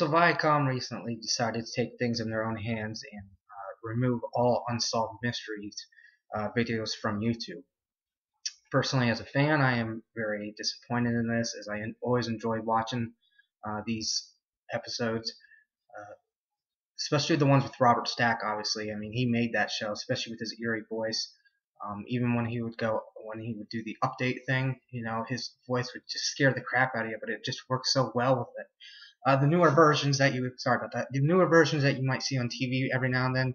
So Viacom recently decided to take things in their own hands and remove all unsolved mysteries videos from YouTube. Personally, as a fan, I am very disappointed in this, as I always enjoy watching these episodes, uh, especially the ones with Robert Stack. Obviously, I mean, he made that show, especially with his eerie voice. Even when he would do the update thing, his voice would just scare the crap out of you, but it just worked so well with it. The newer versions that the newer versions that you might see on TV every now and then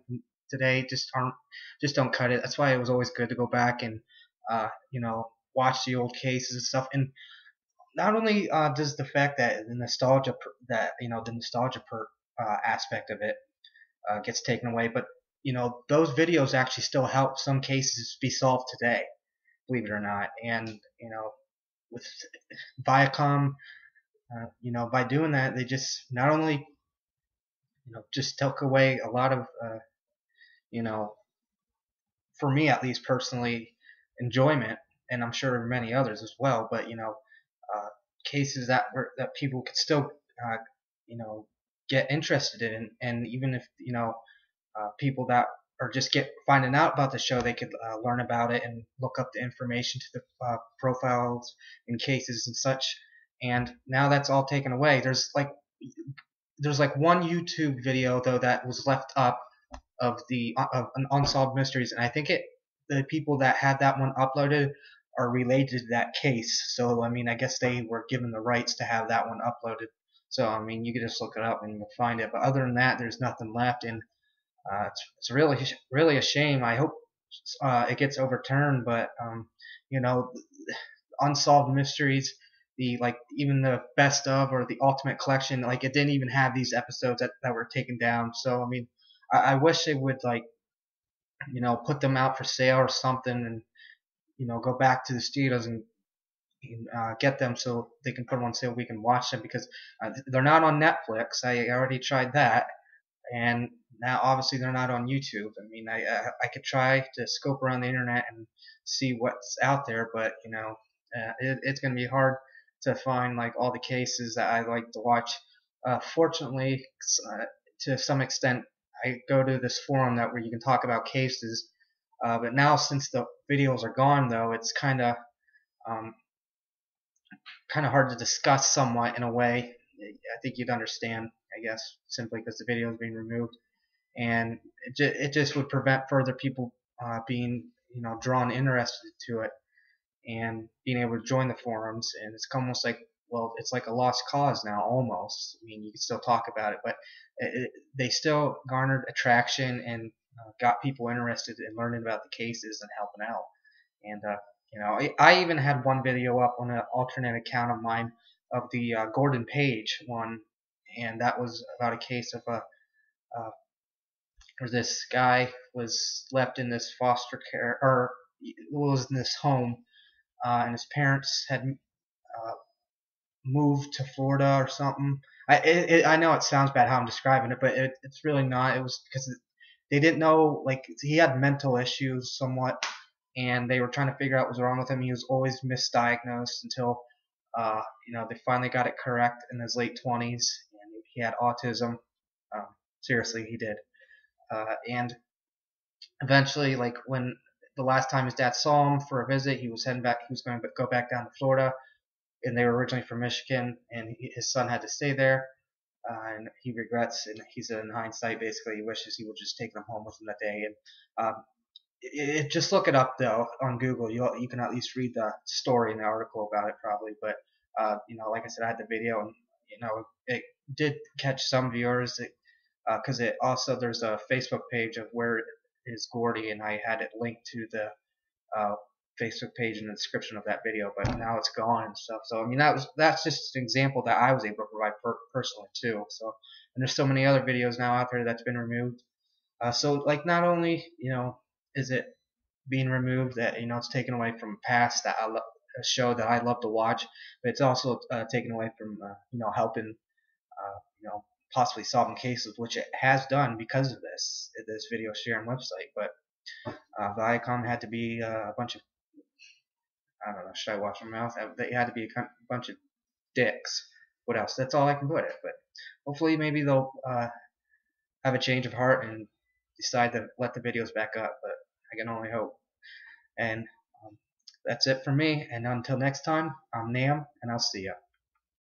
today just don't cut it. That's why it was always good to go back and watch the old cases and stuff. And not only does the fact that the nostalgia aspect of it gets taken away, but those videos actually still help some cases be solved today, believe it or not. And with Viacom, by doing that, they just not only just took away a lot of you know, for me at least personally, enjoyment, and I'm sure many others as well. But cases that people could still get interested in, and even if people that are just finding out about the show, they could learn about it and look up the information to the profiles and cases and such. And now that's all taken away. There's like one YouTube video though that was left up of an unsolved mysteries, and I think the people that had that one uploaded are related to that case. So I mean, I guess they were given the rights to have that one uploaded. So I mean, you could just look it up and you'll find it. But other than that, there's nothing left, and it's really a shame. I hope it gets overturned, but you know, unsolved mysteries, even the best of or the ultimate collection, like it didn't even have these episodes that were taken down. So I mean, I wish they would put them out for sale or something, and go back to the studios and get them so they can put them on sale. We can watch them because they're not on Netflix. I already tried that, and now obviously they're not on YouTube. I mean, I could try to scope around the internet and see what's out there, but it's going to be hard to find like all the cases that I like to watch. Fortunately, to some extent, I go to this forum where you can talk about cases. But now since the videos are gone, though, it's kind of hard to discuss somewhat in a way. I think you'd understand, I guess, simply because the video is being removed, and it just would prevent further people being drawn interested to it and being able to join the forums. And it's almost like, well, it's like a lost cause now, almost. I mean, you can still talk about it, but they still garnered attraction and got people interested in learning about the cases and helping out. And I even had one video up on an alternate account of mine of the Gordon Page one, and that was about a case of where this guy was left in this foster care, or was in this home, and his parents had moved to Florida or something. I know it sounds bad how I'm describing it, but it's really not. It was because they didn't know, like, he had mental issues somewhat, and they were trying to figure out what was wrong with him. He was always misdiagnosed until they finally got it correct in his late 20s, and he had autism. Seriously, he did. And eventually, like, when the last time his dad saw him for a visit, he was heading back. He was going to go back down to Florida, and they were originally from Michigan, and his son had to stay there. And he regrets, and he said in hindsight, basically, he wishes he would just take them home with him that day. And just look it up though on Google. You can at least read the story and the article about it probably. But like I said, I had the video, and it did catch some viewers because it also, there's a Facebook page of where is Gordy, and I had it linked to the Facebook page in the description of that video, but now it's gone and stuff. So I mean, that's just an example that I was able to provide personally too. So, and there's so many other videos now out there that's been removed. So like, not only is it being removed, that it's taken away from past a show that I love to watch, but it's also taken away from helping possibly solving cases, which it has done because of this video sharing website. But Viacom had to be a bunch of, I don't know, should I wash my mouth? They had to be a bunch of dicks. What else? That's all I can put it. But hopefully maybe they'll have a change of heart and decide to let the videos back up. But I can only hope. And that's it for me. And until next time, I'm Nam, and I'll see ya.